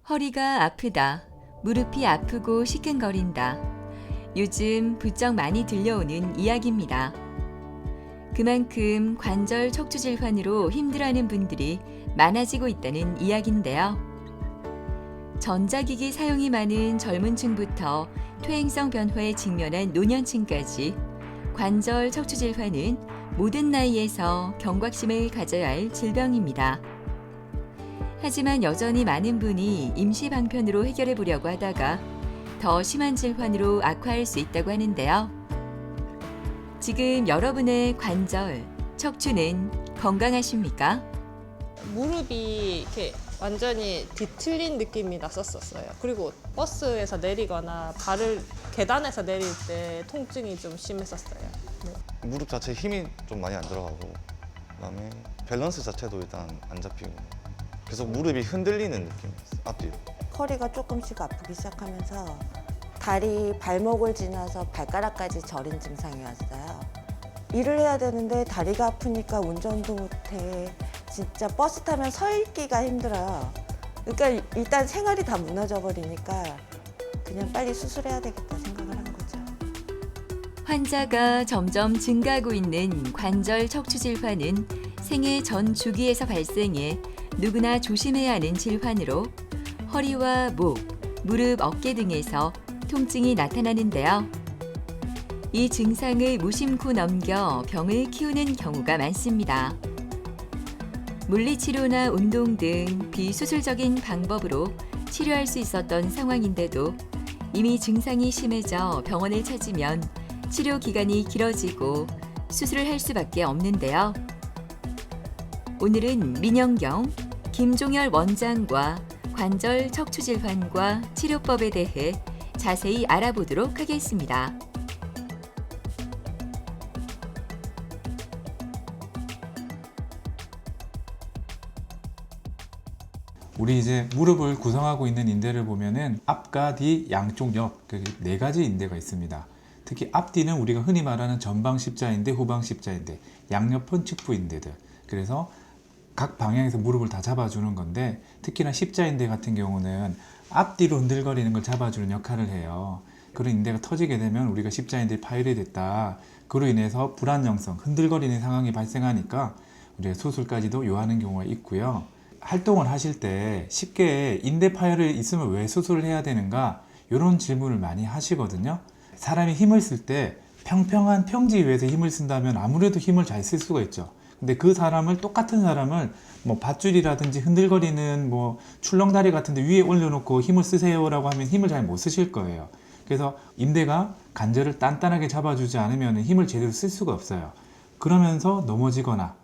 허리가 아프다. 무릎이 아프고 시큰거린다. 요즘 부쩍 많이 들려오는 이야기입니다. 그만큼 관절 척추 질환으로 힘들어하는 분들이 많아지고 있다는 이야기인데요. 전자기기 사용이 많은 젊은 층부터 퇴행성 변화에 직면한 노년층까지 관절 척추 질환은 모든 나이에서 경각심을 가져야 할 질병입니다. 하지만 여전히 많은 분이 임시 방편으로 해결해 보려고 하다가 더 심한 질환으로 악화할 수 있다고 하는데요. 지금 여러분의 관절, 척추는 건강하십니까? 무릎이 이렇게 완전히 뒤틀린 느낌이 났었어요. 그리고 버스에서 내리거나 계단에서 내릴 때 통증이 좀 심했었어요. 네. 무릎 자체에 힘이 좀 많이 안 들어가고 그다음에 밸런스 자체도 일단 안 잡히고 계속 무릎이 흔들리는 느낌이었어요. 앞뒤로. 허리가 조금씩 아프기 시작하면서 다리, 발목을 지나서 발가락까지 저린 증상이 왔어요. 일을 해야 되는데 다리가 아프니까 운전도 못해. 진짜 버스 타면 서 있기가 힘들어요. 그러니까 일단 생활이 다 무너져 버리니까 그냥 빨리 수술해야 되겠다 생각을 한 거죠. 환자가 점점 증가하고 있는 관절 척추 질환은 생애 전 주기에서 발생해 누구나 조심해야 하는 질환으로 허리와 목, 무릎, 어깨 등에서 통증이 나타나는데요. 이 증상을 무심코 넘겨 병을 키우는 경우가 많습니다. 물리치료나 운동 등 비수술적인 방법으로 치료할 수 있었던 상황인데도 이미 증상이 심해져 병원을 찾으면 치료 기간이 길어지고 수술을 할 수밖에 없는데요. 오늘은 민영경, 김종열 원장과 관절 척추 질환과 치료법에 대해 자세히 알아보도록 하겠습니다. 우리 이제 무릎을 구성하고 있는 인대를 보면은 앞과 뒤 양쪽 옆, 네 가지 인대가 있습니다. 특히 앞뒤는 우리가 흔히 말하는 전방 십자인대, 후방 십자인대, 양옆은 측부 인대들. 그래서 각 방향에서 무릎을 다 잡아주는 건데 특히나 십자인대 같은 경우는 앞뒤로 흔들거리는 걸 잡아주는 역할을 해요. 그런 인대가 터지게 되면 우리가 십자인대에 파열이 됐다. 그로 인해서 불안정성, 흔들거리는 상황이 발생하니까 우리가 수술까지도 요하는 경우가 있고요. 활동을 하실 때 쉽게 인대 파열이 있으면 왜 수술을 해야 되는가? 이런 질문을 많이 하시거든요. 사람이 힘을 쓸 때 평평한 평지 위에서 힘을 쓴다면 아무래도 힘을 잘 쓸 수가 있죠. 근데 그 똑같은 사람을 뭐 밧줄이라든지 흔들거리는 뭐 출렁다리 같은 데 위에 올려놓고 힘을 쓰세요라고 하면 힘을 잘 못 쓰실 거예요. 그래서 인대가 관절을 단단하게 잡아주지 않으면 힘을 제대로 쓸 수가 없어요. 그러면서 넘어지거나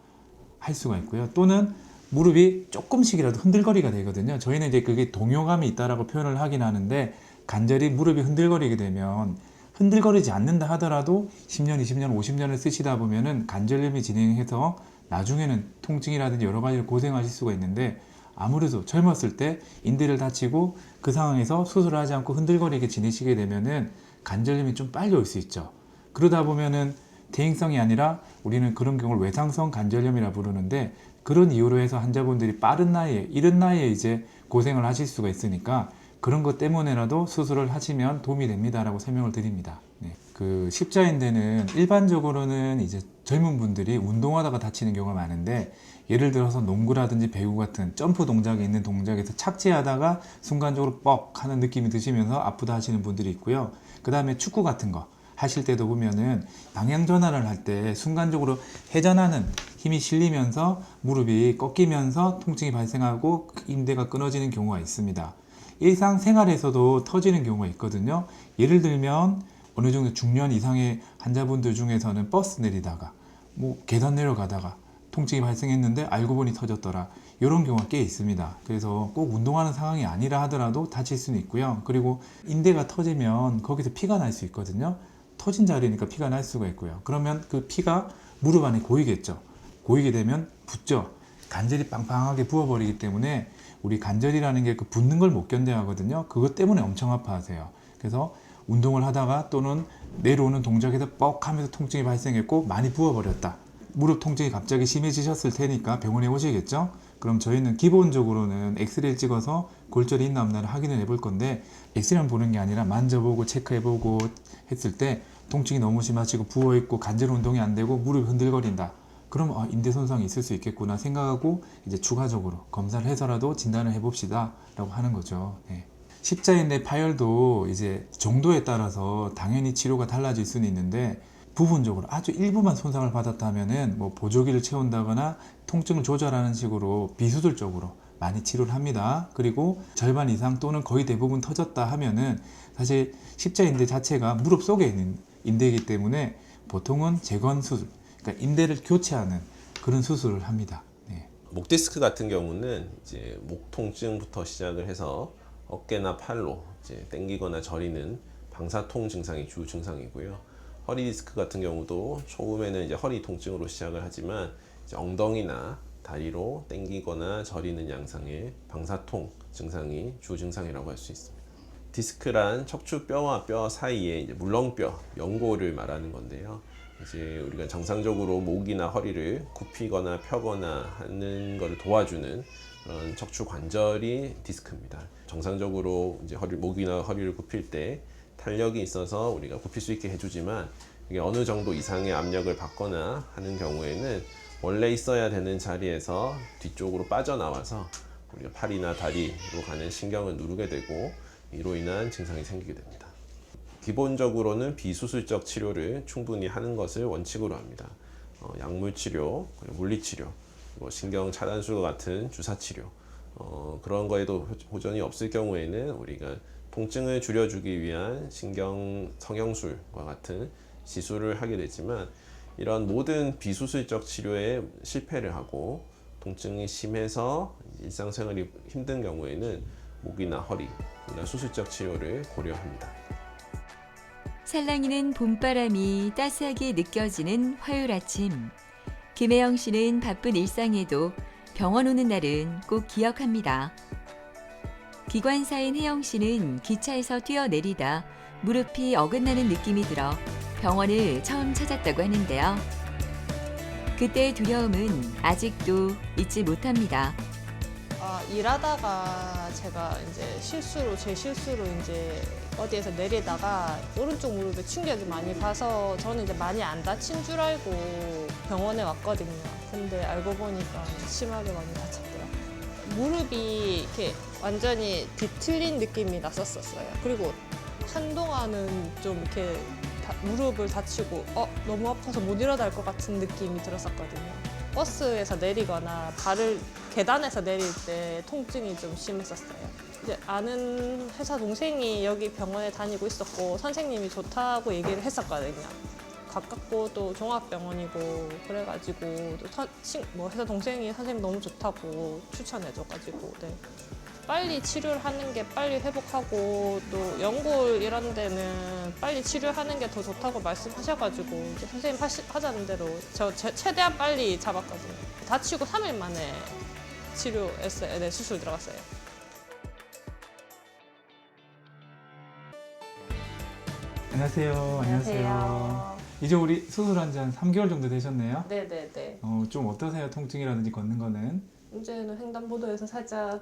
할 수가 있고요. 또는 무릎이 조금씩이라도 흔들거리가 되거든요. 저희는 이제 그게 동요감이 있다라고 표현을 하긴 하는데 관절이 무릎이 흔들거리게 되면 흔들거리지 않는다 하더라도 10년, 20년, 50년을 쓰시다 보면은 관절염이 진행해서 나중에는 통증이라든지 여러 가지를 고생하실 수가 있는데 아무래도 젊었을 때 인대를 다치고 그 상황에서 수술을 하지 않고 흔들거리게 지내시게 되면은 관절염이 좀 빨리 올 수 있죠. 그러다 보면은 퇴행성이 아니라 우리는 그런 경우를 외상성 관절염이라 부르는데 그런 이유로 해서 환자분들이 빠른 나이에, 이른 나이에 이제 고생을 하실 수가 있으니까 그런 것 때문에라도 수술을 하시면 도움이 됩니다라고 설명을 드립니다. 네. 그 십자인대는 일반적으로는 이제 젊은 분들이 운동하다가 다치는 경우가 많은데 예를 들어서 농구라든지 배구 같은 점프 동작이 있는 동작에서 착지하다가 순간적으로 뻑 하는 느낌이 드시면서 아프다 하시는 분들이 있고요. 그 다음에 축구 같은 거 하실 때도 보면은 방향 전환을 할 때 순간적으로 회전하는 힘이 실리면서 무릎이 꺾이면서 통증이 발생하고 인대가 끊어지는 경우가 있습니다. 일상생활에서도 터지는 경우가 있거든요. 예를 들면 어느 정도 중년 이상의 환자분들 중에서는 버스 내리다가 뭐 계단 내려가다가 통증이 발생했는데 알고 보니 터졌더라. 이런 경우가 꽤 있습니다. 그래서 꼭 운동하는 상황이 아니라 하더라도 다칠 수는 있고요. 그리고 인대가 터지면 거기서 피가 날 수 있거든요. 터진 자리니까 피가 날 수가 있고요. 그러면 그 피가 무릎 안에 고이겠죠. 고이게 되면 붓죠. 관절이 빵빵하게 부어버리기 때문에 우리 관절이라는 게 그 붓는 걸 못 견뎌 하거든요. 그것 때문에 엄청 아파하세요. 그래서 운동을 하다가 또는 내려오는 동작에서 뻑 하면서 통증이 발생했고 많이 부어버렸다. 무릎 통증이 갑자기 심해지셨을 테니까 병원에 오시겠죠. 그럼 저희는 기본적으로는 엑스레이를 찍어서 골절이 있나 없나를 확인을 해볼 건데 엑스레이만 보는 게 아니라 만져보고 체크해보고 했을 때 통증이 너무 심하시고 부어있고 관절 운동이 안 되고 무릎이 흔들거린다. 그럼 인대 손상이 있을 수 있겠구나 생각하고 이제 추가적으로 검사를 해서라도 진단을 해봅시다 라고 하는 거죠. 네. 십자인대 파열도 이제 정도에 따라서 당연히 치료가 달라질 수는 있는데 부분적으로 아주 일부만 손상을 받았다면은 뭐 보조기를 채운다거나 통증을 조절하는 식으로 비수술적으로 많이 치료를 합니다. 그리고 절반 이상 또는 거의 대부분 터졌다 하면은 사실 십자인대 자체가 무릎 속에 있는 인대이기 때문에 보통은 재건 수술, 그러니까 인대를 교체하는 그런 수술을 합니다. 네. 목 디스크 같은 경우는 이제 목 통증부터 시작을 해서 어깨나 팔로 이제 당기거나 저리는 방사통 증상이 주 증상이고요. 허리 디스크 같은 경우도 처음에는 이제 허리 통증으로 시작을 하지만 이제 엉덩이나 다리로 당기거나 저리는 양상의 방사통 증상이 주 증상이라고 할 수 있습니다. 디스크란 척추뼈와 뼈 사이에 이제 물렁뼈, 연골을 말하는 건데요. 이제 우리가 정상적으로 목이나 허리를 굽히거나 펴거나 하는 것을 도와주는 그런 척추 관절이 디스크입니다. 정상적으로 이제 목이나 허리를 굽힐 때 탄력이 있어서 우리가 굽힐 수 있게 해주지만 이게 어느 정도 이상의 압력을 받거나 하는 경우에는 원래 있어야 되는 자리에서 뒤쪽으로 빠져나와서 우리가 팔이나 다리로 가는 신경을 누르게 되고 이로 인한 증상이 생기게 됩니다. 기본적으로는 비수술적 치료를 충분히 하는 것을 원칙으로 합니다. 약물 치료, 물리치료, 신경 차단술과 같은 주사 치료 그런 거에도 호전이 없을 경우에는 우리가 통증을 줄여주기 위한 신경 성형술과 같은 시술을 하게 되지만 이런 모든 비수술적 치료에 실패를 하고 통증이 심해서 일상생활이 힘든 경우에는 목이나 허리, 수술적 치료를 고려합니다. 살랑이는 봄바람이 따스하게 느껴지는 화요일 아침. 김혜영 씨는 바쁜 일상에도 병원 오는 날은 꼭 기억합니다. 기관사인 혜영 씨는 기차에서 뛰어내리다 무릎이 어긋나는 느낌이 들어 병원을 처음 찾았다고 하는데요. 그때의 두려움은 아직도 잊지 못합니다. 일하다가 제가 이제 제 실수로 이제 어디에서 내리다가 오른쪽 무릎에 충격이 많이 가서 저는 이제 많이 안 다친 줄 알고 병원에 왔거든요. 근데 알고 보니까 심하게 많이 다쳤더라고요. 무릎이 이렇게 완전히 뒤틀린 느낌이 났었어요. 그리고 한동안은 좀 이렇게 무릎을 다치고 너무 아파서 못 일어날 것 같은 느낌이 들었었거든요. 버스에서 내리거나 계단에서 내릴 때 통증이 좀 심했었어요. 이제 아는 회사 동생이 여기 병원에 다니고 있었고 선생님이 좋다고 얘기를 했었거든요. 가깝고 또 종합병원이고 그래가지고 또 회사 동생이 선생님 너무 좋다고 추천해줘가지고 네. 빨리 치료를 하는 게 빨리 회복하고 또 연골 이런 데는 빨리 치료하는 게 더 좋다고 말씀하셔가지고 이제 선생님 하자는 대로 최대한 빨리 잡았거든요. 다치고 3일 만에 치료했어요. 네, 수술 들어갔어요. 안녕하세요. 안녕하세요. 이제 우리 수술한 지 한 3개월 정도 되셨네요. 네네네. 좀 어떠세요? 통증이라든지 걷는 거는? 이제는 횡단보도에서 살짝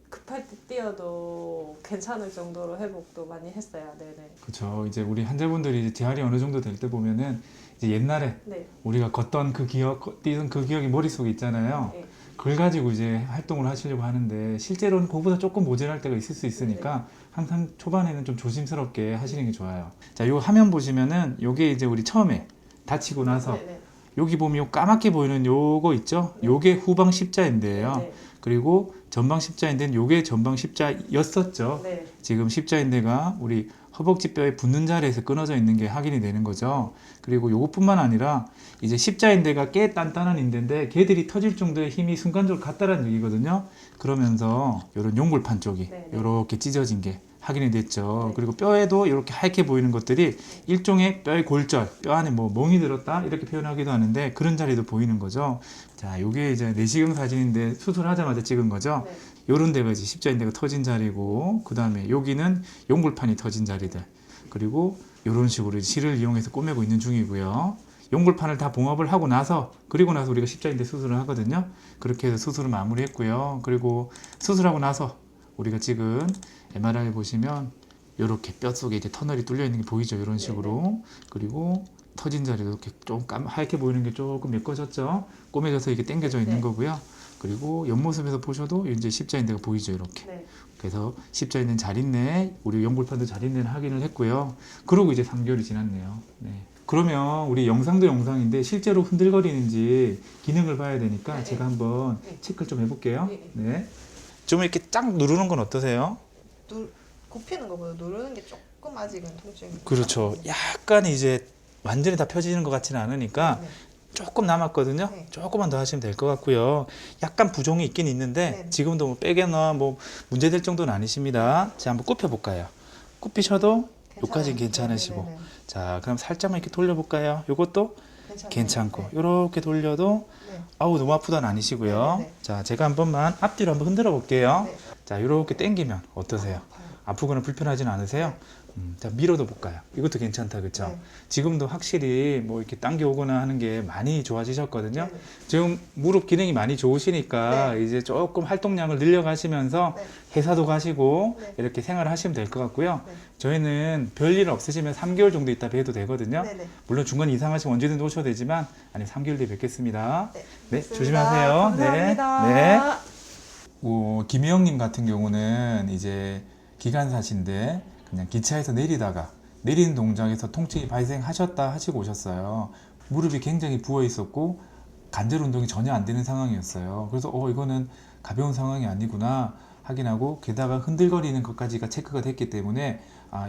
급할 때 뛰어도 괜찮을 정도로 회복도 많이 했어요. 네네. 그렇죠. 이제 우리 환자분들이 이제 재활이 어느 정도 될 때 보면은 이제 옛날에 네. 우리가 걷던 그 기억, 뛰던 그 기억이 머릿속에 있잖아요. 네. 그걸 가지고 이제 활동을 하시려고 하는데 실제로는 그거보다 조금 모자랄 때가 있을 수 있으니까 항상 초반에는 좀 조심스럽게 하시는 게 좋아요. 자, 요 화면 보시면은 요게 이제 우리 처음에 다치고 나서 네네. 여기 보면 요 까맣게 보이는 요거 있죠? 요게 후방 십자인대예요. 네. 그리고 전방 십자인대는 요게 전방 십자였었죠. 네. 지금 십자인대가 우리 허벅지 뼈에 붙는 자리에서 끊어져 있는 게 확인이 되는 거죠. 그리고 요것뿐만 아니라 이제 십자인대가 꽤 단단한 인대인데 걔들이 터질 정도의 힘이 순간적으로 갔다라는 얘기거든요. 그러면서 요런 용골판 쪽이 네. 요렇게 찢어진 게 확인이 됐죠. 네. 그리고 뼈에도 이렇게 하얗게 보이는 것들이 일종의 뼈의 골절, 뼈 안에 뭐 멍이 들었다 이렇게 표현하기도 하는데 그런 자리도 보이는 거죠. 자, 요게 이제 내시경 사진인데 수술하자마자 찍은 거죠. 네. 요런 데가 이제 십자인대가 터진 자리고, 그 다음에 여기는 용골판이 터진 자리들, 그리고 요런 식으로 실을 이용해서 꼬매고 있는 중이고요. 연골판을 다 봉합을 하고 나서 그리고 나서 우리가 십자인대 수술을 하거든요. 그렇게 해서 수술을 마무리했고요. 그리고 수술하고 나서 우리가 지금 MRI 보시면 이렇게 뼛속에 이제 터널이 뚫려 있는 게 보이죠. 이런 식으로. 그리고 터진 자리도 이렇게 좀 하얗게 보이는 게 조금 메꿔졌죠. 꼬매져서 이게 당겨져 있는 거고요. 그리고 옆모습에서 보셔도 이제 십자인대가 보이죠. 이렇게. 그래서 십자인대는 잘 있네. 우리 연골판도 잘 있네는 확인을 했고요. 그러고 이제 3개월이 지났네요. 네. 그러면 우리 영상도 영상인데 실제로 흔들거리는지 기능을 봐야 되니까 제가 한번 체크를 좀 해볼게요. 네. 좀 이렇게 쫙 누르는 건 어떠세요? 굽히는 것보다 누르는 게 조금 아직은 통증이. 그렇죠. 약간 이제 완전히 다 펴지는 것 같지는 않으니까 조금 남았거든요. 조금만 더 하시면 될 것 같고요. 약간 부종이 있긴 있는데 지금도 뭐 빼거나 뭐 문제될 정도는 아니십니다. 자, 한번 굽혀볼까요? 굽히셔도 여기까지는 괜찮으시고. 자, 그럼 살짝만 이렇게 돌려볼까요? 요것도 괜찮고. 이렇게 돌려도 아우 너무 아프다는 아니시고요. 자, 제가 한 번만 앞뒤로 한번 흔들어 볼게요. 자, 이렇게 당기면 어떠세요? 아프거나 불편하지는 않으세요? 자, 밀어도 볼까요? 이것도 괜찮다, 그렇죠? 지금도 확실히 뭐 이렇게 당겨오거나 하는 게 많이 좋아지셨거든요. 지금 무릎 기능이 많이 좋으시니까 이제 조금 활동량을 늘려가시면서 회사도 가시고 이렇게 생활을 하시면 될 것 같고요. 저희는 별일 없으시면 3개월 정도 있다 뵈도 되거든요. 물론 중간 이상하시면 언제든 오셔도 되지만 아니 3개월 뒤에 뵙겠습니다. 네, 조심하세요. 감사합니다. 네. 김혜영님 같은 경우는 이제 기관사신데 그냥 기차에서 내리다가 내리는 동작에서 통증이 발생하셨다 하시고 오셨어요. 무릎이 굉장히 부어 있었고 관절 운동이 전혀 안 되는 상황이었어요. 그래서 이거는 가벼운 상황이 아니구나 확인하고 게다가 흔들거리는 것까지가 체크가 됐기 때문에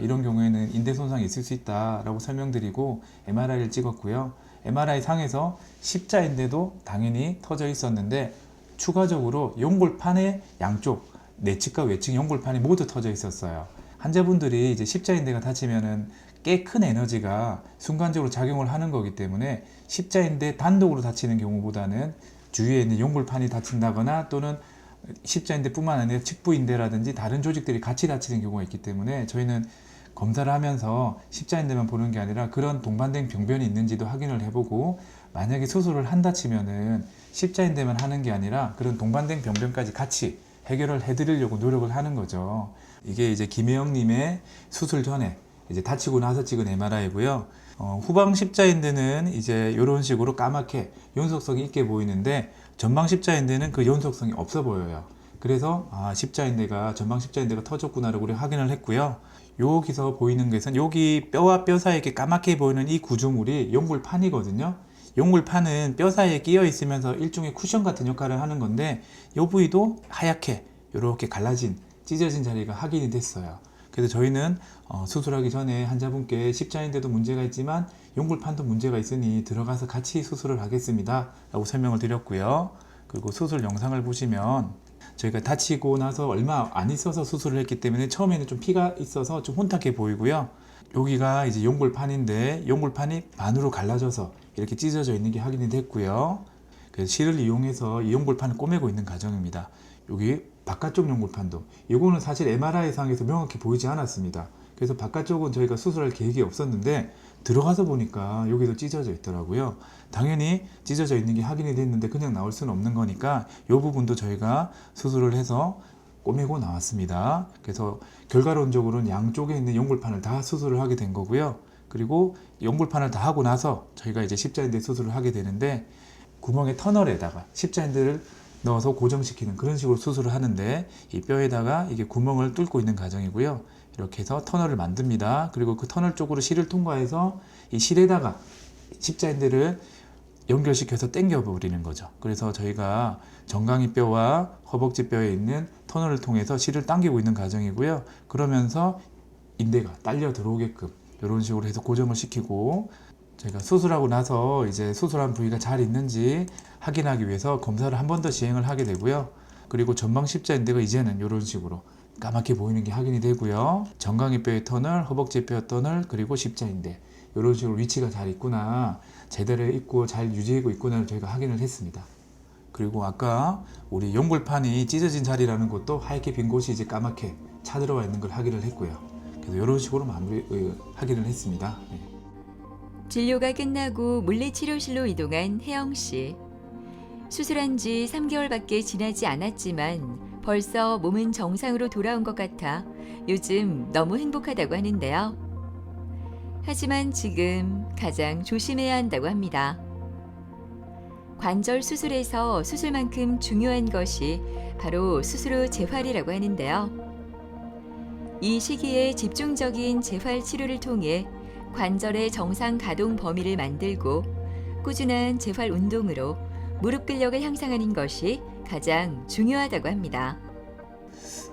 이런 경우에는 인대 손상이 있을 수 있다라고 설명드리고 MRI를 찍었고요. MRI 상에서 십자인대도 당연히 터져 있었는데 추가적으로 연골판의 양쪽 내측과 외측 연골판이 모두 터져 있었어요. 환자분들이 이제 십자인대가 다치면은 꽤 큰 에너지가 순간적으로 작용을 하는 거기 때문에 십자인대 단독으로 다치는 경우보다는 주위에 있는 연골판이 다친다거나 또는 십자인대뿐만 아니라 측부인대라든지 다른 조직들이 같이 다치는 경우가 있기 때문에 저희는 검사를 하면서 십자인대만 보는 게 아니라 그런 동반된 병변이 있는지도 확인을 해보고 만약에 수술을 한다 치면은 십자인대만 하는 게 아니라 그런 동반된 병변까지 같이 해결을 해드리려고 노력을 하는 거죠. 이게 이제 김혜영님의 수술 전에 이제 다치고 나서 찍은 MRI고요. 후방 십자인대는 이제 이런 식으로 까맣게 연속성이 있게 보이는데 전방 십자인대는 그 연속성이 없어 보여요. 그래서 십자인대가 전방 십자인대가 터졌구나라고 우리 확인을 했고요. 여기서 보이는 것은 여기 뼈와 뼈 사이에 이렇게 까맣게 보이는 이 구조물이 연골판이거든요. 연골판은 뼈 사이에 끼어 있으면서 일종의 쿠션 같은 역할을 하는 건데 이 부위도 하얗게 이렇게 갈라진 찢어진 자리가 확인이 됐어요. 그래서 저희는 수술하기 전에 환자분께 십자인대도 문제가 있지만 연골판도 문제가 있으니 들어가서 같이 수술을 하겠습니다 라고 설명을 드렸고요. 그리고 수술 영상을 보시면 저희가 다치고 나서 얼마 안 있어서 수술을 했기 때문에 처음에는 좀 피가 있어서 좀 혼탁해 보이고요. 여기가 이제 연골판인데 연골판이 반으로 갈라져서 이렇게 찢어져 있는 게 확인이 됐고요. 그래서 실을 이용해서 이 연골판을 꼬매고 있는 과정입니다. 여기 바깥쪽 연골판도 이거는 사실 MRI 상에서 명확히 보이지 않았습니다. 그래서 바깥쪽은 저희가 수술할 계획이 없었는데 들어가서 보니까 여기도 찢어져 있더라고요. 당연히 찢어져 있는 게 확인이 됐는데 그냥 나올 수는 없는 거니까 이 부분도 저희가 수술을 해서 꼬매고 나왔습니다. 그래서 결과론적으로는 양쪽에 있는 연골판을 다 수술을 하게 된 거고요. 그리고 연골판을 다 하고 나서 저희가 이제 십자인대 수술을 하게 되는데 구멍의 터널에다가 십자인대를 넣어서 고정시키는 그런 식으로 수술을 하는데 이 뼈에다가 이게 구멍을 뚫고 있는 과정이고요. 이렇게 해서 터널을 만듭니다. 그리고 그 터널 쪽으로 실을 통과해서 이 실에다가 십자인대를 연결시켜서 당겨 버리는 거죠. 그래서 저희가 정강이 뼈와 허벅지 뼈에 있는 터널을 통해서 실을 당기고 있는 과정이고요. 그러면서 인대가 딸려 들어오게끔 이런 식으로 해서 고정을 시키고 저희가 수술하고 나서 이제 수술한 부위가 잘 있는지 확인하기 위해서 검사를 한 번 더 시행을 하게 되고요. 그리고 전방 십자인대가 이제는 이런 식으로 까맣게 보이는 게 확인이 되고요. 정강이 뼈의 터널, 허벅지 뼈 터널, 그리고 십자인대 이런 식으로 위치가 잘 있구나, 제대로 있고 잘 유지하고 있구나를 저희가 확인을 했습니다. 그리고 아까 우리 연골판이 찢어진 자리라는 것도 하얗게 빈 곳이 이제 까맣게 차들어와 있는 걸 확인을 했고요. 그래서 이런 식으로 마무리 확인을 했습니다. 네. 진료가 끝나고 물리치료실로 이동한 혜영 씨. 수술한 지 3개월밖에 지나지 않았지만 벌써 몸은 정상으로 돌아온 것 같아 요즘 너무 행복하다고 하는데요. 하지만 지금 가장 조심해야 한다고 합니다. 관절 수술에서 수술만큼 중요한 것이 바로 수술 후 재활이라고 하는데요. 이 시기에 집중적인 재활 치료를 통해 관절의 정상 가동 범위를 만들고 꾸준한 재활 운동으로 무릎 근력을 향상하는 것이 가장 중요하다고 합니다.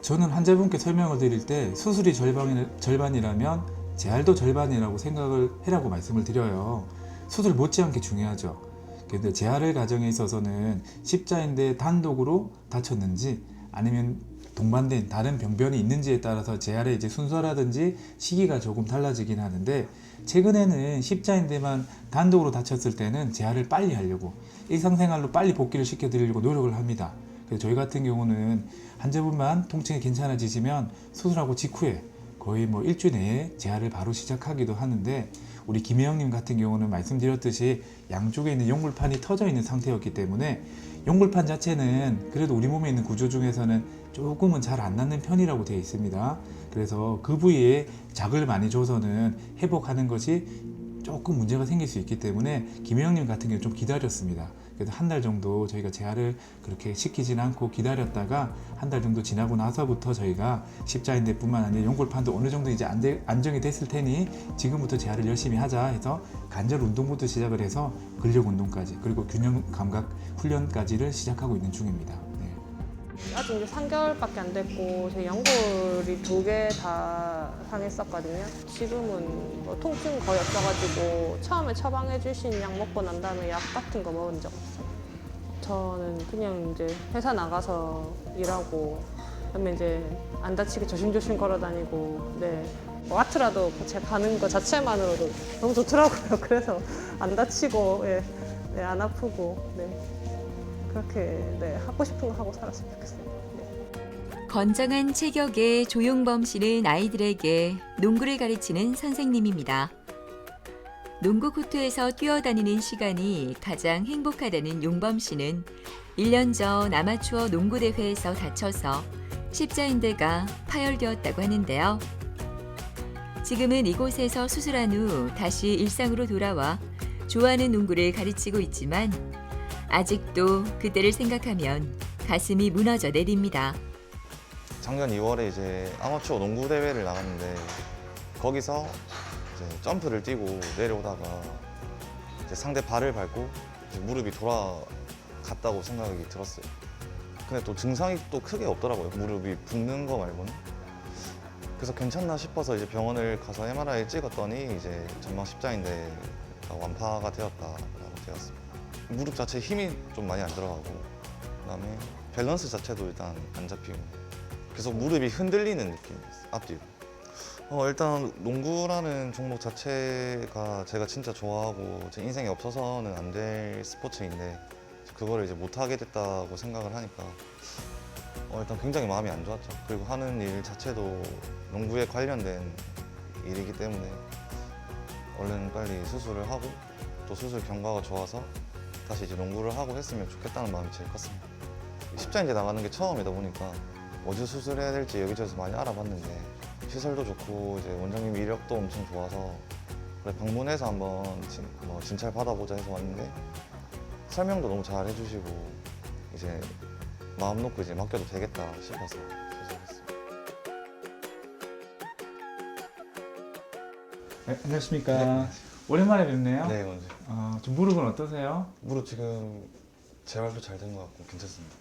저는 환자분께 설명을 드릴 때 수술이 절반이라면 재활도 절반이라고 생각을 해라고 말씀을 드려요. 수술 못지않게 중요하죠. 그런데 재활의 과정에 있어서는 십자인대 단독으로 다쳤는지 아니면 동반된 다른 병변이 있는지에 따라서 재활의 이제 순서라든지 시기가 조금 달라지긴 하는데, 최근에는 십자인대만 단독으로 다쳤을 때는 재활을 빨리 하려고 일상생활로 빨리 복귀를 시켜드리려고 노력을 합니다. 그래서 저희 같은 경우는 환자분만 통증이 괜찮아지시면 수술하고 직후에 거의 뭐 일주일 내에 재활을 바로 시작하기도 하는데, 우리 김혜영님 같은 경우는 말씀드렸듯이 양쪽에 있는 용골판이 터져 있는 상태였기 때문에 용골판 자체는 그래도 우리 몸에 있는 구조 중에서는 조금은 잘 안 낫는 편이라고 되어 있습니다. 그래서 그 부위에 자극을 많이 줘서는 회복하는 것이 조금 문제가 생길 수 있기 때문에 김혜영님 같은 경우는 좀 기다렸습니다. 그래서 한 달 정도 저희가 재활을 그렇게 시키진 않고 기다렸다가 한 달 정도 지나고 나서부터 저희가 십자인대뿐만 아니라 용골판도 어느 정도 이제 안정이 됐을 테니 지금부터 재활을 열심히 하자 해서 관절 운동부터 시작을 해서 근력 운동까지 그리고 균형 감각 훈련까지를 시작하고 있는 중입니다. 네. 아직 이제 3개월밖에 안 됐고 제 연골이 2개 다 상했었거든요. 지금은 뭐 통증 거의 없어가지고 처음에 처방해 주신 약 먹고 난 다음에 약 같은 거 먹은 적 없어요. 저는 그냥 이제 회사 나가서 일하고 그다음에 이제 안 다치게 조심조심 걸어 다니고, 네. 와트라도 제가 가는 거 자체만으로도 너무 좋더라고요. 그래서 안 다치고, 예, 네, 안 아프고, 네. 그렇게 네, 하고 싶은 거 하고 살았으면 좋겠어요. 네. 건장한 체격의 조용범 씨는 아이들에게 농구를 가르치는 선생님입니다. 농구 코트에서 뛰어다니는 시간이 가장 행복하다는 용범 씨는 1년 전 아마추어 농구 대회에서 다쳐서 십자인대가 파열되었다고 하는데요. 지금은 이곳에서 수술한 후 다시 일상으로 돌아와 좋아하는 농구를 가르치고 있지만 아직도 그때를 생각하면 가슴이 무너져 내립니다. 작년 2월에 이제 아마추어 농구 대회를 나갔는데 거기서 이제 점프를 뛰고 내려오다가 이제 상대 발을 밟고 이제 무릎이 돌아갔다고 생각이 들었어요. 근데 또 증상이 또 크게 없더라고요. 무릎이 붓는 거 말고는. 그래서 괜찮나 싶어서 이제 병원을 가서 MRI 찍었더니 이제 전방 십자인대가 완파가 되었다라고 되었습니다. 무릎 자체에 힘이 좀 많이 안 들어가고, 그다음에 밸런스 자체도 일단 안 잡히고 계속 무릎이 흔들리는 느낌이었어요. 앞뒤로. 일단 농구라는 종목 자체가 제가 진짜 좋아하고 제 인생에 없어서는 안 될 스포츠인데 그거를 이제 못 하게 됐다고 생각을 하니까 일단 굉장히 마음이 안 좋았죠. 그리고 하는 일 자체도 농구에 관련된 일이기 때문에 얼른 빨리 수술을 하고 또 수술 경과가 좋아서 다시 이제 농구를 하고 했으면 좋겠다는 마음이 제일 컸습니다. 십자인대 나가는 게 처음이다 보니까 어디 수술해야 될지 여기저기서 많이 알아봤는데 시설도 좋고 이제 원장님 이력도 엄청 좋아서 그래 방문해서 한번 진찰 받아보자 해서 왔는데 설명도 너무 잘 해주시고 이제 마음 놓고 이제 맡겨도 되겠다 싶어서 수술했습니다. 네, 안녕하십니까. 오랜만에 뵙네요. 네, 먼저 좀 무릎은 어떠세요? 무릎 지금 재활도 잘 된 것 같고 괜찮습니다.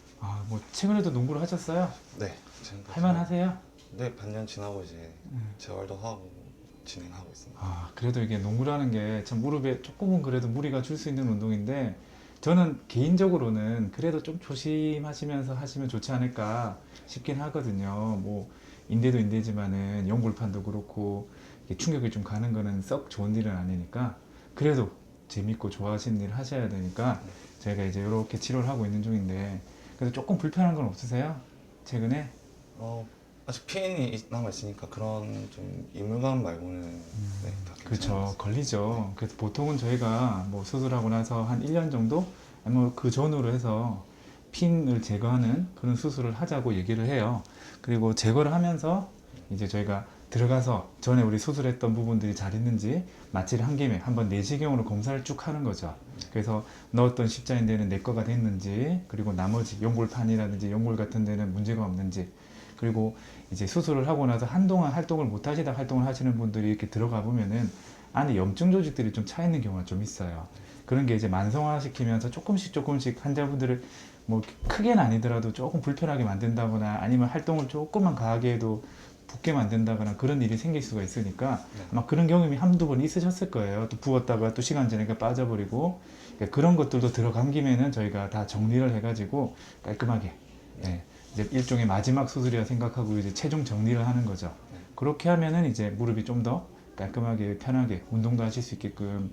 뭐 최근에도 농구를 하셨어요? 네, 지금까지 할만하세요? 네, 반년 지나고 이제 재활도 하고 진행하고 있습니다. 그래도 이게 농구라는 게 참 무릎에 조금은 그래도 무리가 줄 수 있는 운동인데 저는 개인적으로는 그래도 좀 조심하시면서 하시면 좋지 않을까 싶긴 하거든요. 뭐 인대도 인대지만은 연골판도 그렇고 충격이 좀 가는 거는 썩 좋은 일은 아니니까 그래도 재밌고 좋아하시는 일을 하셔야 되니까 저희가 이제 이렇게 치료를 하고 있는 중인데 그래도 조금 불편한 건 없으세요? 최근에? 아직 핀이 남아 있으니까 그런 좀 이물감 말고는 네, 다 그렇죠. 걸리죠. 그래서 보통은 저희가 뭐 수술하고 나서 한 1년 정도 아니면 그 전후로 해서 핀을 제거하는 그런 수술을 하자고 얘기를 해요. 그리고 제거를 하면서 이제 저희가 들어가서 전에 우리 수술했던 부분들이 잘 있는지 마취를 한 김에 한번 내시경으로 검사를 쭉 하는 거죠. 그래서 넣었던 십자인대는 내 거가 됐는지, 그리고 나머지 연골판이라든지 연골 같은 데는 문제가 없는지, 그리고 이제 수술을 하고 나서 한동안 활동을 못 하시다 활동을 하시는 분들이 이렇게 들어가 보면은 안에 염증 조직들이 좀 차 있는 경우가 좀 있어요. 그런 게 이제 만성화 시키면서 조금씩 환자분들을 뭐 크게는 아니더라도 조금 불편하게 만든다거나 아니면 활동을 조금만 가하게 해도 붓게 만든다거나 그런 일이 생길 수가 있으니까 아마 그런 경험이 한두 번 있으셨을 거예요. 또 부었다가 또 시간 지나니까 빠져버리고, 그러니까 그런 것들도 들어간 김에는 저희가 다 정리를 해가지고 깔끔하게, 네, 이제 일종의 마지막 수술이라 생각하고 이제 최종 정리를 하는 거죠. 그렇게 하면은 이제 무릎이 좀 더 깔끔하게 편하게 운동도 하실 수 있게끔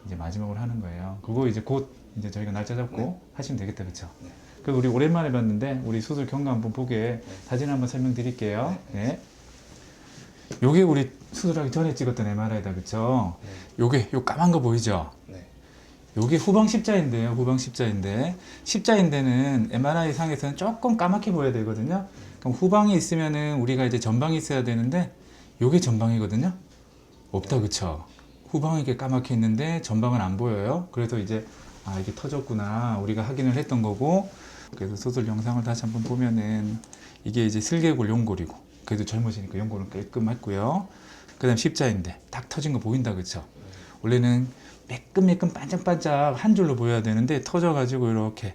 이제 마지막으로 하는 거예요. 그거 이제 곧 이제 저희가 날짜 잡고 하시면 되겠다, 그렇죠? 그 우리 오랜만에 봤는데 우리 수술 경과 한번 보게 사진 한번 설명드릴게요. 네. 요게 우리 수술하기 전에 찍었던 MRI다, 그렇죠? 요게 요 까만 거 보이죠? 네. 요게 후방 십자인대예요. 후방 십자인대. 십자인대는 MRI 상에서는 조금 까맣게 보여야 되거든요. 그럼 후방이 있으면은 우리가 이제 전방이 있어야 되는데 요게 전방이거든요. 없다, 그쵸? 후방이 이렇게 까맣게 있는데 전방은 안 보여요. 그래서 이제 아, 이게 터졌구나 우리가 확인을 했던 거고, 그래서 수술 영상을 다시 한번 보면은 이게 이제 슬개골 연골이고, 그래도 젊으시니까 연골은 깔끔했고요. 그 다음 십자인대 딱 터진 거 보인다, 그쵸? 원래는 매끈매끈 반짝반짝 한 줄로 보여야 되는데 터져가지고 이렇게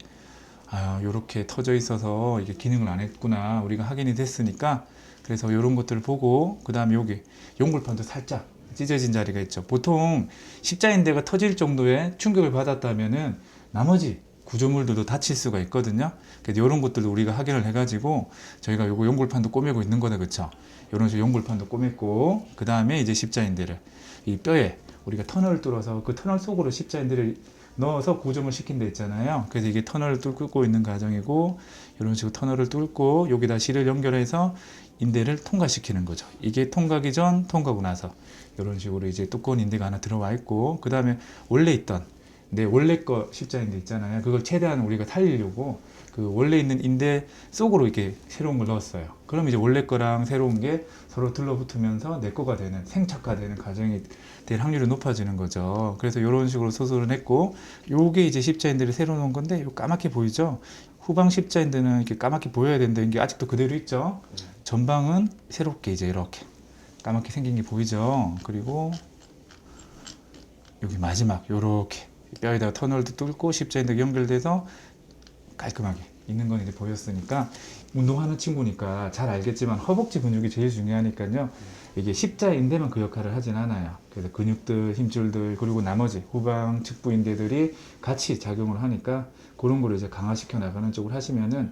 요렇게 터져 있어서 이게 기능을 안 했구나 우리가 확인이 됐으니까, 그래서 이런 것들을 보고, 그 다음에 여기 연골판도 살짝 찢어진 자리가 있죠. 보통 십자인대가 터질 정도의 충격을 받았다면은 나머지 구조물들도 다칠 수가 있거든요. 그래서 이런 것들도 우리가 확인을 해가지고 저희가 요거 연골판도 꼬매고 있는 거다, 그쵸? 이런 식으로 연골판도 꼬맸고, 그 다음에 이제 십자인대를 이 뼈에 우리가 터널을 뚫어서 그 터널 속으로 십자인대를 넣어서 고정을 시킨 데 있잖아요. 그래서 이게 터널을 뚫고 있는 과정이고, 이런 식으로 터널을 뚫고 여기다 실을 연결해서 인대를 통과시키는 거죠. 이게 통과하기 전, 통과하고 나서 이런 식으로 이제 두꺼운 인대가 하나 들어와 있고, 그 다음에 원래 있던 내 원래 거 십자인대 있잖아요. 그걸 최대한 우리가 살리려고 그 원래 있는 인대 속으로 이렇게 새로운 걸 넣었어요. 그럼 이제 원래 거랑 새로운 게 서로 들러붙으면서 내 거가 되는, 생착화되는 과정이 될 확률이 높아지는 거죠. 그래서 이런 식으로 수술을 했고, 요게 이제 십자인대를 새로 넣은 건데 요 까맣게 보이죠? 후방 십자인대는 이렇게 까맣게 보여야 되는데 이게 아직도 그대로 있죠? 전방은 새롭게 이제 이렇게 까맣게 생긴 게 보이죠? 그리고 여기 마지막 요렇게 뼈에다가 터널도 뚫고 십자인대가 연결돼서 깔끔하게 있는 건 이제 보였으니까, 운동하는 친구니까 잘 알겠지만 허벅지 근육이 제일 중요하니까요. 이게 십자인대만 그 역할을 하진 않아요. 그래서 근육들, 힘줄들, 그리고 나머지 후방 측부 인대들이 같이 작용을 하니까 그런 거를 이제 강화시켜 나가는 쪽으로 하시면은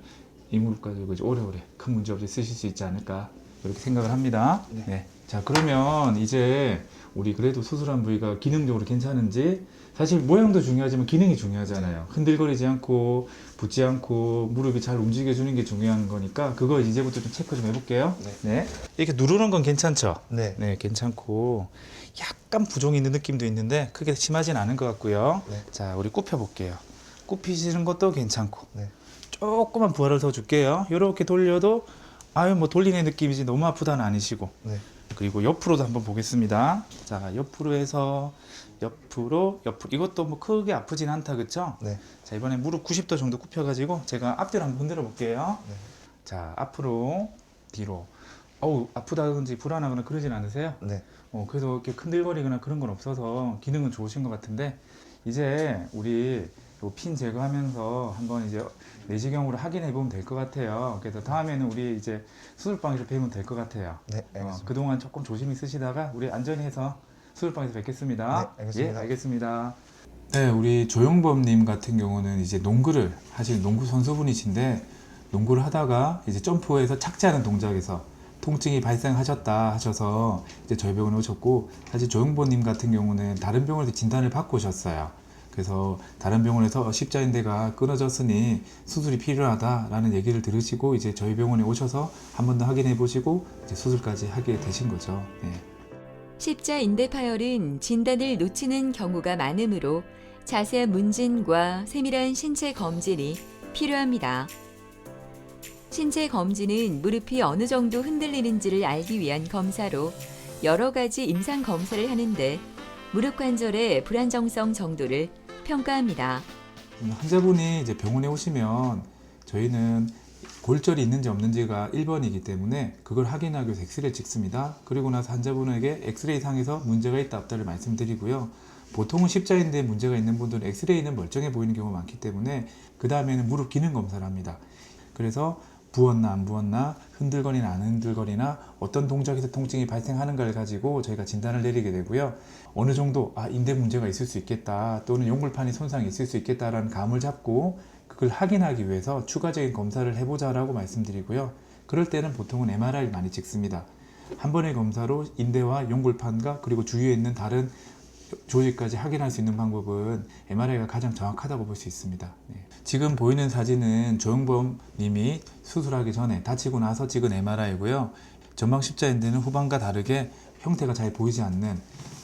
이 무릎 가지고 이제 오래오래 큰 문제 없이 쓰실 수 있지 않을까 이렇게 생각을 합니다. 네. 자, 그러면 이제 우리 그래도 수술한 부위가 기능적으로 괜찮은지, 사실 모양도 중요하지만 기능이 중요하잖아요. 흔들거리지 않고 붓지 않고 무릎이 잘 움직여주는 게 중요한 거니까 그거 이제부터 좀 체크 좀 해볼게요. 네. 이렇게 누르는 건 괜찮죠? 네. 네, 괜찮고 약간 부종이 있는 느낌도 있는데 크게 심하진 않은 것 같고요. 네. 자, 우리 굽혀볼게요. 굽히시는 것도 괜찮고, 네. 조금만 부하를 더 줄게요. 이렇게 돌려도 아유 뭐 돌리는 느낌이지 너무 아프다는 아니시고. 네. 그리고 옆으로도 한번 보겠습니다. 자, 옆으로 해서 옆으로 이것도 뭐 크게 아프진 않다, 그쵸? 네. 자, 이번에 무릎 90도 정도 굽혀가지고 제가 앞뒤로 한번 흔들어 볼게요. 네. 자, 앞으로 뒤로. 어우, 아프다든지 불안하거나 그러진 않으세요? 네. 그래서 이렇게 흔들거리거나 그런 건 없어서 기능은 좋으신 것 같은데, 이제 우리 요 핀 제거하면서 한번 이제 내시경으로 확인해 보면 될 것 같아요. 그래서 다음에는 우리 이제 수술방에서 뵈면 될 것 같아요. 네, 알겠습니다. 그동안 조금 조심히 쓰시다가 우리 안전히 해서 수술방에서 뵙겠습니다. 네, 알겠습니다. 예, 알겠습니다. 네, 우리 조용범님 같은 경우는 이제 농구를 하실 농구 선수분이신데, 농구를 하다가 이제 점프해서 착지하는 동작에서 통증이 발생하셨다 하셔서 이제 저희 병원에 오셨고, 사실 조용범님 같은 경우는 다른 병원에서 진단을 받고 오셨어요. 그래서 다른 병원에서 십자인대가 끊어졌으니 수술이 필요하다라는 얘기를 들으시고 이제 저희 병원에 오셔서 한 번 더 확인해 보시고 이제 수술까지 하게 되신 거죠. 네. 십자 인대 파열은 진단을 놓치는 경우가 많으므로 자세한 문진과 세밀한 신체 검진이 필요합니다. 신체 검진은 무릎이 어느 정도 흔들리는지를 알기 위한 검사로 여러 가지 임상 검사를 하는데 무릎 관절의 불안정성 정도를 평가합니다. 환자분이 이제 병원에 오시면 저희는 골절이 있는지 없는지가 1번이기 때문에 그걸 확인하기 위해서 엑스레이를 찍습니다. 그리고 나서 환자분에게 엑스레이 상에서 문제가 있다 없다를 말씀드리고요. 보통은 십자인대에 문제가 있는 분들은 엑스레이는 멀쩡해 보이는 경우가 많기 때문에 그 다음에는 무릎 기능 검사를 합니다. 그래서 부었나 안 부었나, 흔들거리나 안 흔들거리나, 어떤 동작에서 통증이 발생하는가를 가지고 저희가 진단을 내리게 되고요. 어느 정도 인대 문제가 있을 수 있겠다, 또는 용골판이 손상이 있을 수 있겠다라는 감을 잡고 그걸 확인하기 위해서 추가적인 검사를 해보자라고 말씀드리고요. 그럴 때는 보통은 MRI를 많이 찍습니다. 한 번의 검사로 인대와 용골판과 그리고 주위에 있는 다른 조직까지 확인할 수 있는 방법은 MRI가 가장 정확하다고 볼 수 있습니다. 네. 지금 보이는 사진은 조영범 님이 수술하기 전에 다치고 나서 찍은 MRI고요. 전방 십자인대는 후방과 다르게 형태가 잘 보이지 않는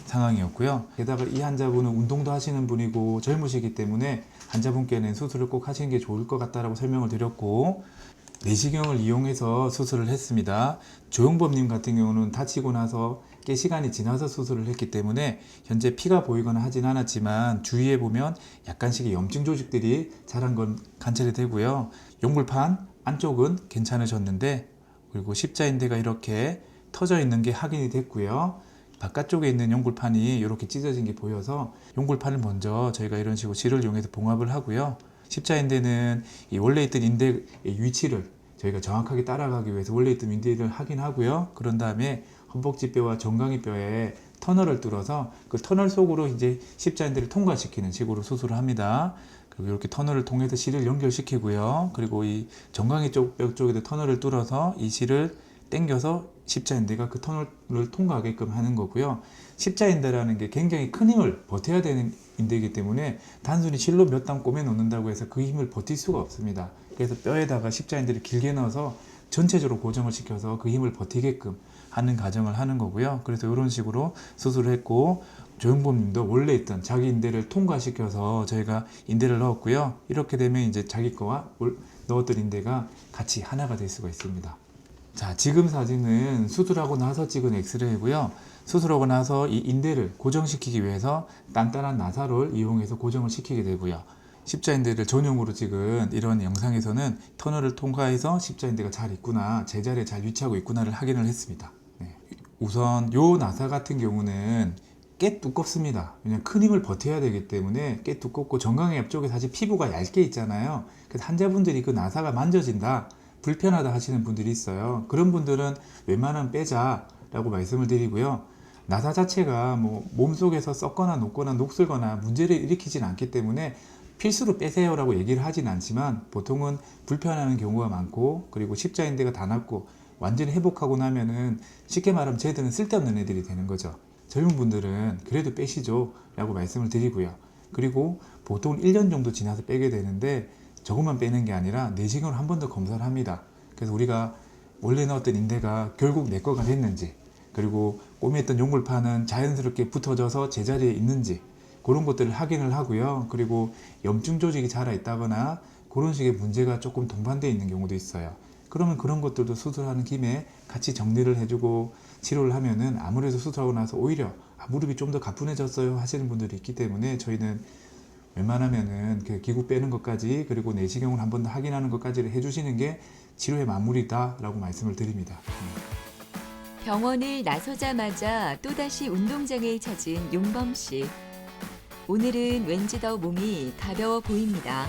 상황이었고요. 게다가 이 환자분은 운동도 하시는 분이고 젊으시기 때문에 환자분께는 수술을 꼭 하시는 게 좋을 것 같다라고 설명을 드렸고, 내시경을 이용해서 수술을 했습니다. 조영범님 같은 경우는 다치고 나서 꽤 시간이 지나서 수술을 했기 때문에 현재 피가 보이거나 하진 않았지만 주위에 보면 약간씩의 염증 조직들이 자란 건 관찰이 되고요. 용골판 안쪽은 괜찮으셨는데, 그리고 십자인대가 이렇게 터져 있는 게 확인이 됐고요. 바깥쪽에 있는 용골판이 이렇게 찢어진 게 보여서 용골판을 먼저 저희가 이런 식으로 실을 이용해서 봉합을 하고요. 십자인대는 이 원래 있던 인대의 위치를 저희가 정확하게 따라가기 위해서 원래 있던 인대를 확인하고요. 그런 다음에 허벅지뼈와 정강이뼈에 터널을 뚫어서 그 터널 속으로 이제 십자인대를 통과시키는 식으로 수술을 합니다. 그리고 이렇게 터널을 통해서 실을 연결시키고요. 그리고 이 정강이 뼈 쪽에도 터널을 뚫어서 이 실을 당겨서 십자인대가 그 터널을 통과하게끔 하는 거고요. 십자인대라는 게 굉장히 큰 힘을 버텨야 되는 인대이기 때문에 단순히 실로 몇 땀 꼬매 놓는다고 해서 그 힘을 버틸 수가 없습니다. 그래서 뼈에다가 십자인대를 길게 넣어서 전체적으로 고정을 시켜서 그 힘을 버티게끔 하는 과정을 하는 거고요. 그래서 이런 식으로 수술을 했고, 조영범 님도 원래 있던 자기 인대를 통과시켜서 저희가 인대를 넣었고요. 이렇게 되면 이제 자기 거와 넣었던 인대가 같이 하나가 될 수가 있습니다. 자, 지금 사진은 수술하고 나서 찍은 엑스레이고요. 수술하고 나서 이 인대를 고정시키기 위해서 단단한 나사를 이용해서 고정을 시키게 되고요. 십자인대를 전용으로 찍은 이런 영상에서는 터널을 통과해서 십자인대가 잘 있구나, 제자리에 잘 위치하고 있구나를 확인을 했습니다. 네. 우선 요 나사 같은 경우는 꽤 두껍습니다. 왜냐면 큰 힘을 버텨야 되기 때문에 꽤 두껍고, 정강이 앞쪽에 사실 피부가 얇게 있잖아요. 그래서 환자분들이 그 나사가 만져진다, 불편하다 하시는 분들이 있어요. 그런 분들은 웬만하면 빼자라고 말씀을 드리고요. 나사 자체가 뭐 몸속에서 썩거나 녹거나 녹슬거나 문제를 일으키진 않기 때문에 필수로 빼세요라고 얘기를 하진 않지만 보통은 불편해하는 경우가 많고, 그리고 십자인대가 다 났고 완전히 회복하고 나면은 쉽게 말하면 쟤들은 쓸데없는 애들이 되는 거죠. 젊은 분들은 그래도 빼시죠 라고 말씀을 드리고요. 그리고 보통 1년 정도 지나서 빼게 되는데, 저것만 빼는 게 아니라 내시경을 한 번 더 검사를 합니다. 그래서 우리가 원래 넣었던 인대가 결국 내 거가 됐는지, 그리고 꼬매있던 용골판은 자연스럽게 붙어져서 제자리에 있는지, 그런 것들을 확인을 하고요. 그리고 염증 조직이 자라 있다거나 그런 식의 문제가 조금 동반되어 있는 경우도 있어요. 그러면 그런 것들도 수술하는 김에 같이 정리를 해주고 치료를 하면은 아무래도 수술하고 나서 오히려 무릎이 좀 더 가뿐해졌어요 하시는 분들이 있기 때문에 저희는 웬만하면은 그 기구 빼는 것까지, 그리고 내시경을 한 번 더 확인하는 것까지를 해주시는 게 치료의 마무리다라고 말씀을 드립니다. 병원을 나서자마자 또다시 운동장에 찾은 용범 씨. 오늘은 왠지 더 몸이 가벼워 보입니다.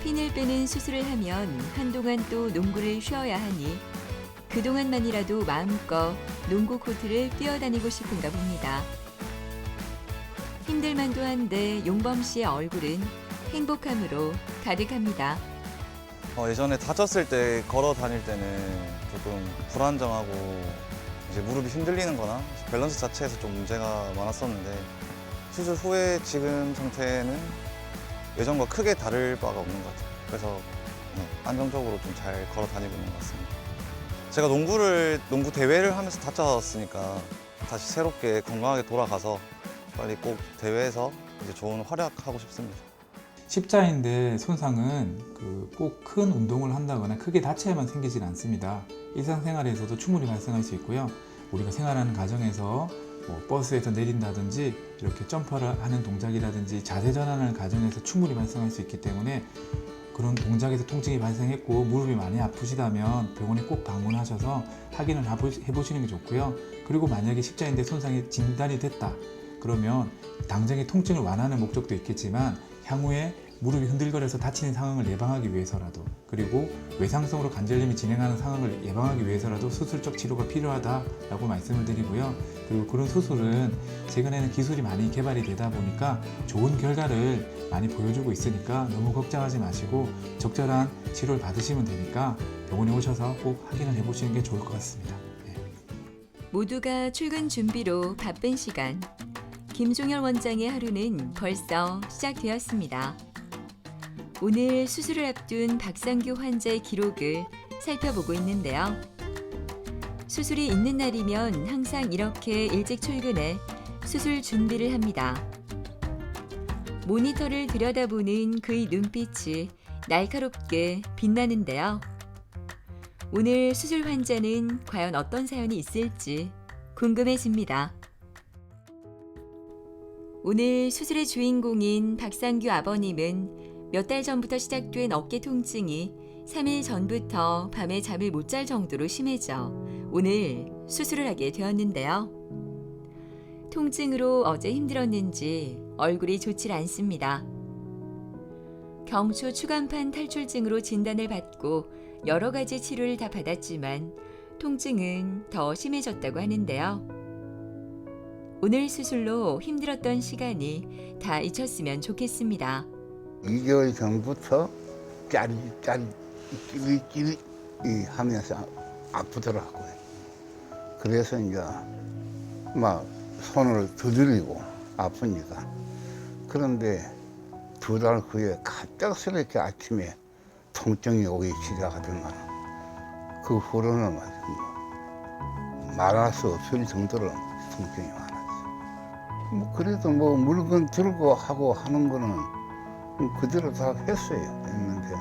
핀을 빼는 수술을 하면 한동안 또 농구를 쉬어야 하니 그동안만이라도 마음껏 농구 코트를 뛰어다니고 싶은가 봅니다. 힘들만도 한데 용범 씨의 얼굴은 행복함으로 가득합니다. 예전에 다쳤을 때 걸어 다닐 때는 조금 불안정하고 이제 무릎이 흔들리는 거나 밸런스 자체에서 좀 문제가 많았었는데, 수술 후에 지금 상태는 예전과 크게 다를 바가 없는 것 같아요. 그래서 안정적으로 좀 잘 걸어 다니고 있는 것 같습니다. 제가 농구 대회를 하면서 다쳤으니까 다시 새롭게 건강하게 돌아가서 빨리 꼭 대회에서 이제 좋은 활약하고 싶습니다. 십자인대 손상은 꼭 큰 운동을 한다거나 크게 다쳐야만 생기진 않습니다. 일상생활에서도 충분히 발생할 수 있고요. 우리가 생활하는 과정에서 버스에서 내린다든지 이렇게 점퍼를 하는 동작이라든지 자세 전환을 과정에서 충분히 발생할 수 있기 때문에 그런 동작에서 통증이 발생했고 무릎이 많이 아프시다면 병원에 꼭 방문하셔서 확인을 해보시는 게 좋고요. 그리고 만약에 십자인대 손상이 진단이 됐다 그러면 당장의 통증을 완화하는 목적도 있겠지만 향후에 무릎이 흔들거려서 다치는 상황을 예방하기 위해서라도 그리고 외상성으로 관절염이 진행하는 상황을 예방하기 위해서라도 수술적 치료가 필요하다라고 말씀을 드리고요. 그리고 그런 수술은 최근에는 기술이 많이 개발이 되다 보니까 좋은 결과를 많이 보여주고 있으니까 너무 걱정하지 마시고 적절한 치료를 받으시면 되니까 병원에 오셔서 꼭 확인을 해보시는 게 좋을 것 같습니다. 모두가 출근 준비로 바쁜 시간. 김종열 원장의 하루는 벌써 시작되었습니다. 오늘 수술을 앞둔 박상규 환자의 기록을 살펴보고 있는데요. 수술이 있는 날이면 항상 이렇게 일찍 출근해 수술 준비를 합니다. 모니터를 들여다보는 그의 눈빛이 날카롭게 빛나는데요. 오늘 수술 환자는 과연 어떤 사연이 있을지 궁금해집니다. 오늘 수술의 주인공인 박상규 아버님은 몇 달 전부터 시작된 어깨 통증이 3일 전부터 밤에 잠을 못 잘 정도로 심해져 오늘 수술을 하게 되었는데요. 통증으로 어제 힘들었는지 얼굴이 좋질 않습니다. 경추 추간판 탈출증으로 진단을 받고 여러 가지 치료를 다 받았지만 통증은 더 심해졌다고 하는데요. 오늘 수술로 힘들었던 시간이 다 잊혔으면 좋겠습니다. 2개월 전부터 찌릿 하면서 아프더라고요. 그래서 이제 막 손을 두드리고 아프니까. 그런데 2달 후에 갑작스럽게 아침에 통증이 오기 시작하더만 그 후로는 말할 수 없을 정도로 통증이 많았어요. 그래도 물건 들고 하고 하는 거는 그대로 다 했어요. 했는데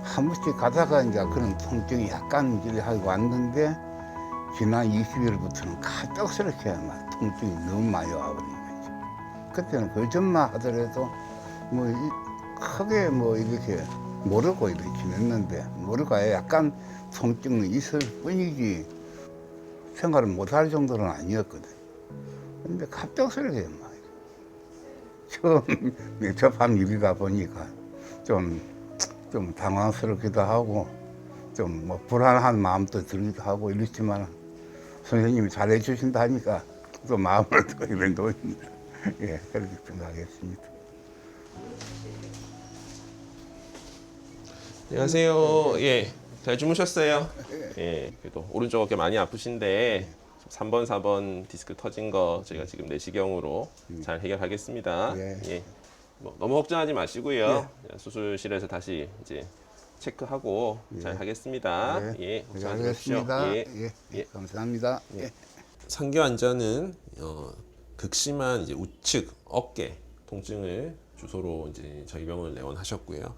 한 번씩 가다가 이제 그런 통증이 약간 하고 왔는데 지난 20일부터는 갑작스럽게 막 통증이 너무 많이 와버린 거죠. 그때는 거짓말 하더라도 크게 이렇게 모르고 이렇게 지냈는데 모르고 약간 통증은 있을 뿐이지 생활을 못할 정도는 아니었거든. 근데 갑작스럽게 처음 접한 일이다 보니까 좀 당황스럽기도 하고 좀 불안한 마음도 들기도 하고 이렇지만 선생님이 잘해 주신다 하니까 또 마음을 또 이런 놓입니다. 예, 그렇게 생각하겠습니다. 안녕하세요. 예, 잘 주무셨어요? 예, 그래도 오른쪽 어깨 많이 아프신데 3번, 4번 디스크 터진 거 저희가 지금 내시경으로 잘 해결하겠습니다. 예. 예. 너무 걱정하지 마시고요. 수술실에서 다시 이제 체크하고 잘 하겠습니다. 예, 걱정하지 마십시오. 알겠습니다. 예, 감사합니다. 예. 상규 환자는 극심한 이제 우측 어깨 통증을 주소로 이제 저희 병원을 내원하셨고요.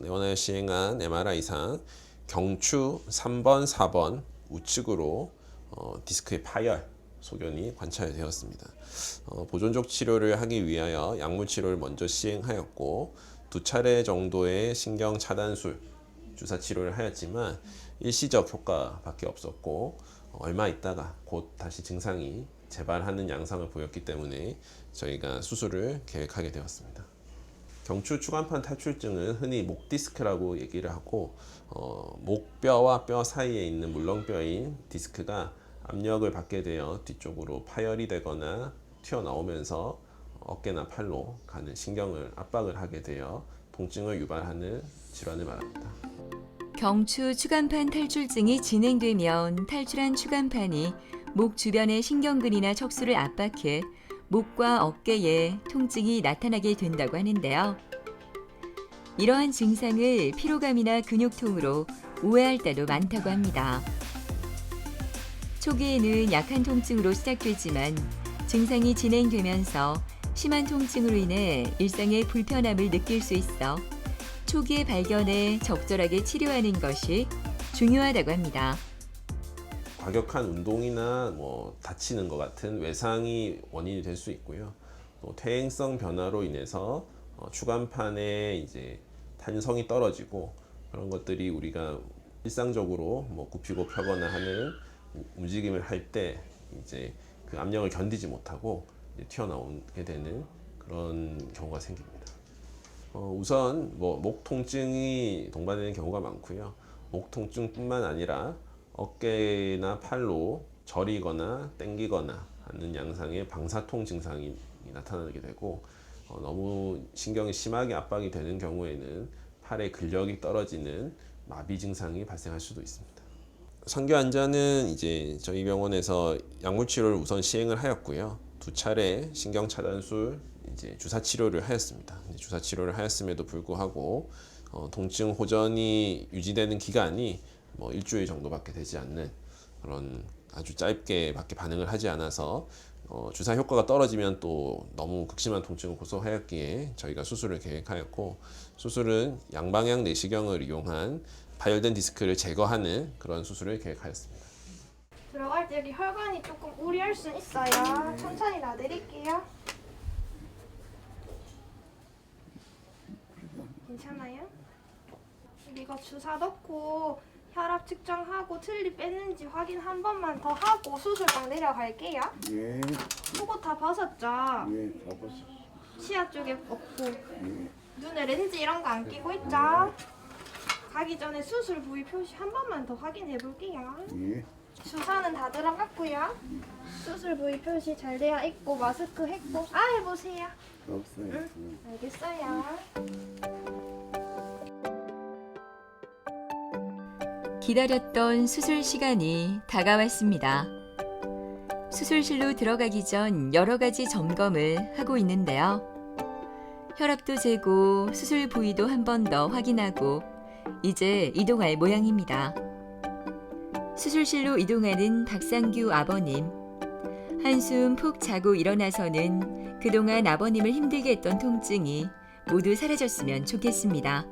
내원하여 시행한 MRI상 경추 3번, 4번 우측으로 디스크의 파열 소견이 관찰되었습니다. 보존적 치료를 하기 위하여 약물 치료를 먼저 시행하였고 2차례 정도의 신경 차단술 주사 치료를 하였지만 일시적 효과밖에 없었고 얼마 있다가 곧 다시 증상이 재발하는 양상을 보였기 때문에 저희가 수술을 계획하게 되었습니다. 경추 추간판 탈출증은 흔히 목 디스크라고 얘기를 하고 목뼈와 뼈 사이에 있는 물렁뼈인 디스크가 압력을 받게 되어 뒤쪽으로 파열이 되거나 튀어나오면서 어깨나 팔로 가는 신경을 압박을 하게 되어 통증을 유발하는 질환을 말합니다. 경추 추간판 탈출증이 진행되면 탈출한 추간판이 목 주변의 신경근이나 척수를 압박해 목과 어깨에 통증이 나타나게 된다고 하는데요. 이러한 증상을 피로감이나 근육통으로 오해할 때도 많다고 합니다. 초기에는 약한 통증으로 시작되지만 증상이 진행되면서 심한 통증으로 인해 일상의 불편함을 느낄 수 있어 초기의 발견에 적절하게 치료하는 것이 중요하다고 합니다. 과격한 운동이나 뭐 다치는 것 같은 외상이 원인이 될 수 있고요. 또 퇴행성 변화로 인해서 추간판에 이제 탄성이 떨어지고 그런 것들이 우리가 일상적으로 뭐 굽히고 펴거나 하는 움직임을 할 때 이제 그 압력을 견디지 못하고 이제 튀어나오게 되는 그런 경우가 생깁니다. 우선 뭐 목 통증이 동반되는 경우가 많고요. 목 통증뿐만 아니라 어깨나 팔로 저리거나 당기거나 하는 양상의 방사통 증상이 나타나게 되고 너무 신경이 심하게 압박이 되는 경우에는 팔의 근력이 떨어지는 마비 증상이 발생할 수도 있습니다. 선교 환자는 이제 저희 병원에서 약물 치료를 우선 시행을 하였고요. 2차례 신경 차단술 이제 주사 치료를 하였습니다. 주사 치료를 하였음에도 불구하고 통증 호전이 유지되는 기간이 뭐 일주일 정도밖에 되지 않는 그런 아주 짧게밖에 반응을 하지 않아서 주사 효과가 떨어지면 또 너무 극심한 통증을 고소하였기에 저희가 수술을 계획하였고, 수술은 양방향 내시경을 이용한 파열된 디스크를 제거하는 그런 수술을 계획하였습니다. 들어갈 때 여기 혈관이 조금 우려할 수 있어요. 천천히 놔드릴게요. 괜찮아요? 이거 주사 넣고 혈압 측정하고 틀니 뺐는지 확인 한 번만 더 하고 수술방 내려갈게요. 예, 속옷 다 벗었죠? 예, 잡았어. 치아 쪽에 없고 예, 눈에 렌즈 이런 거 안 끼고 있죠? 가기 전에 수술 부위 표시 한 번만 더 확인해 볼게요. 예. 주사는 다 들어갔고요. 수술 부위 표시 잘 되어 있고 마스크 했고 해보세요. 없어요. 알겠어요. 기다렸던 수술 시간이 다가왔습니다. 수술실로 들어가기 전 여러 가지 점검을 하고 있는데요. 혈압도 재고 수술 부위도 한 번 더 확인하고 이제 이동할 모양입니다. 수술실로 이동하는 박상규 아버님. 한숨 푹 자고 일어나서는 그동안 아버님을 힘들게 했던 통증이 모두 사라졌으면 좋겠습니다.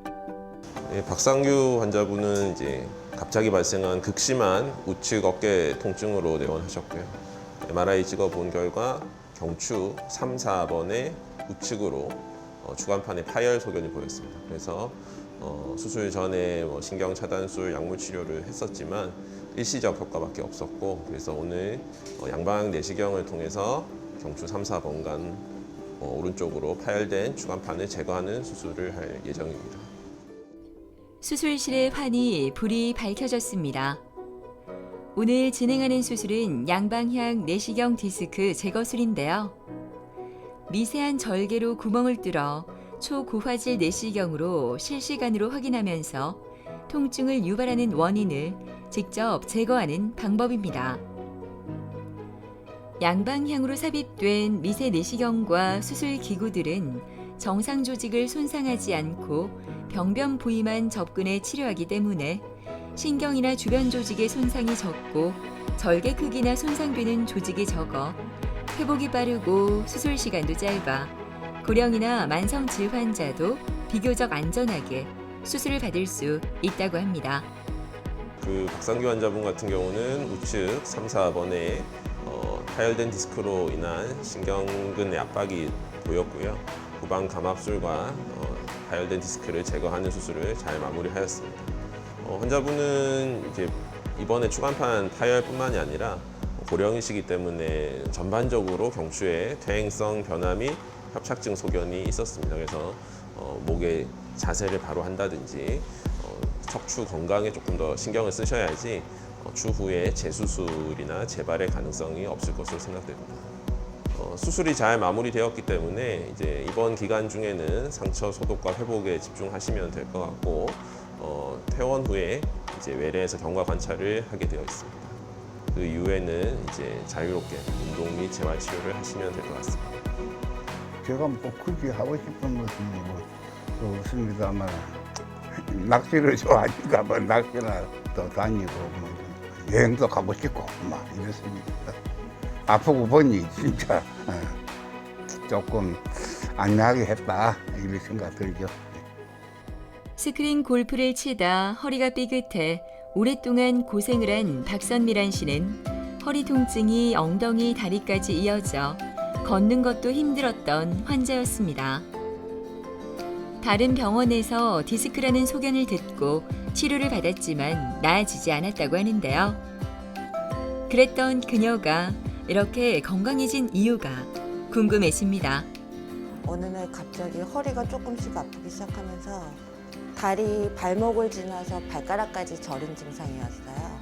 네, 박상규 환자분은 이제 갑자기 발생한 극심한 우측 어깨 통증으로 내원하셨고요. MRI 찍어본 결과 경추 3, 4번의 우측으로 주간판에 파열 소견이 보였습니다. 그래서 수술 전에 신경 차단술 약물 치료를 했었지만 일시적 효과밖에 없었고, 그래서 오늘 양방향 내시경을 통해서 경추 3, 4번간 오른쪽으로 파열된 주간판을 제거하는 수술을 할 예정입니다. 수술실의 환히 불이 밝혀졌습니다. 오늘 진행하는 수술은 양방향 내시경 디스크 제거술인데요. 미세한 절개로 구멍을 뚫어 초고화질 내시경으로 실시간으로 확인하면서 통증을 유발하는 원인을 직접 제거하는 방법입니다. 양방향으로 삽입된 미세 내시경과 수술 기구들은 정상 조직을 손상하지 않고 병변 부위만 접근해 치료하기 때문에 신경이나 주변 조직의 손상이 적고 절개 크기나 손상되는 조직이 적어 회복이 빠르고 수술 시간도 짧아 고령이나 만성 질환자도 비교적 안전하게 수술을 받을 수 있다고 합니다. 그 박상규 환자분 같은 경우는 우측 3, 4번에 파열된 디스크로 인한 신경근의 압박이 보였고요. 후방 감압술과 파열된 디스크를 제거하는 수술을 잘 마무리하였습니다. 환자분은 이제 이번에 추간판 파열뿐만이 아니라 고령이시기 때문에 전반적으로 경추에 퇴행성 변화 및 협착증 소견이 있었습니다. 그래서 목의 자세를 바로 한다든지 척추 건강에 조금 더 신경을 쓰셔야지 추후에 재수술이나 재발의 가능성이 없을 것으로 생각됩니다. 수술이 잘 마무리되었기 때문에 이제 이번 기간 중에는 상처 소독과 회복에 집중하시면 될 것 같고 퇴원 후에 이제 외래에서 경과 관찰을 하게 되어 있습니다. 그 이후에는 이제 자유롭게 운동 및 재활 치료를 하시면 될 것 같습니다. 제가 뭐 굳이 하고 싶은 것은 뭐 없습니다만 낚시를 좋아하니까 뭐 낚시나 또 다니고 뭐 여행도 가고 싶고 막 이렇습니다. 아프고 보니 진짜 조금 안나하게 했다 이런 생각 들죠. 스크린 골프를 치다 허리가 삐끗해 오랫동안 고생을 한 박선미란 씨는 허리 통증이 엉덩이 다리까지 이어져 걷는 것도 힘들었던 환자였습니다. 다른 병원에서 디스크라는 소견을 듣고 치료를 받았지만 나아지지 않았다고 하는데요. 그랬던 그녀가 이렇게 건강해진 이유가 궁금해집니다. 어느 날 갑자기 허리가 조금씩 아프기 시작하면서 다리 발목을 지나서 발가락까지 저린 증상이었어요.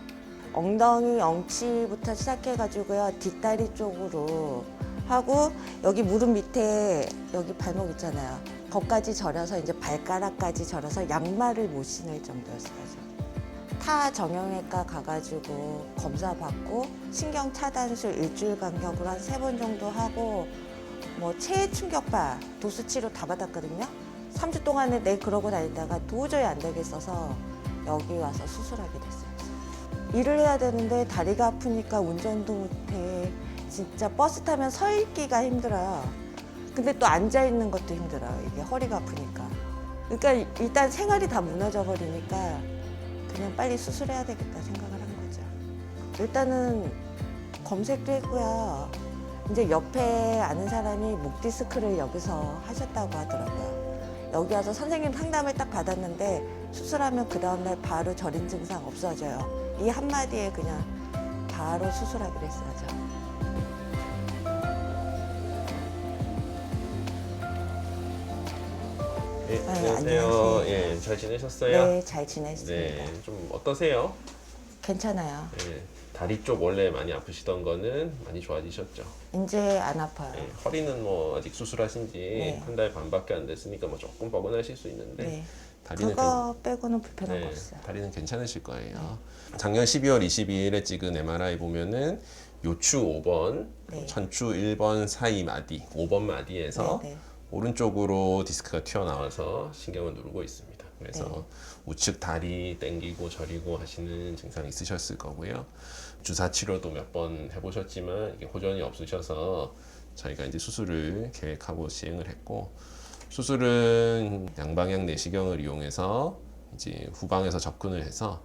엉덩이 엉치부터 시작해가지고요. 뒷다리 쪽으로 하고 여기 무릎 밑에 여기 발목 있잖아요. 거기까지 저려서 이제 발가락까지 저려서 양말을 못 신을 정도였어요. 타 정형외과 가가지고 검사 받고 신경 차단술 일주일 간격으로 한 3번 정도 하고 뭐 체해 충격파 도수 치료 다 받았거든요. 3주 동안에 그러고 다니다가 도저히 안 되겠어서 여기 와서 수술하게 됐어요. 일을 해야 되는데 다리가 아프니까 운전도 못해. 진짜 버스 타면 서 있기가 힘들어요. 근데 또 앉아 있는 것도 힘들어요. 이게 허리가 아프니까. 그러니까 일단 생활이 다 무너져 버리니까 그냥 빨리 수술해야 되겠다 생각을 한 거죠. 일단은 검색도 했고요. 이제 옆에 아는 사람이 목 디스크를 여기서 하셨다고 하더라고요. 여기 와서 선생님 상담을 딱 받았는데 수술하면 그 다음날 바로 저린 증상 없어져요. 이 한마디에 그냥 바로 수술하기로 했어요. 저. 네, 안녕하세요. 안녕하세요. 예, 잘 지내셨어요? 네, 잘 지냈습니다. 네, 좀 어떠세요? 괜찮아요. 예, 다리 쪽 원래 많이 아프시던 거는 많이 좋아지셨죠? 이제 안 아파요. 예, 허리는 뭐 아직 수술하신 지 네. 한 달 반밖에 안 됐으니까 뭐 조금 뻐근하실 수 있는데 네. 다리는 그거 빼고는 불편한 거 네, 없어요. 다리는 괜찮으실 거예요. 작년 12월 22일에 찍은 MRI 보면은 요추 5번, 네. 천추 1번 사이 마디, 5번 마디에서 네, 네. 오른쪽으로 디스크가 튀어나와서 신경을 누르고 있습니다. 그래서 네. 우측 다리 땡기고 저리고 하시는 증상이 있으셨을 거고요. 주사 치료도 몇 번 해보셨지만 이게 호전이 없으셔서 저희가 이제 수술을 계획하고 시행을 했고, 수술은 양방향 내시경을 이용해서 이제 후방에서 접근을 해서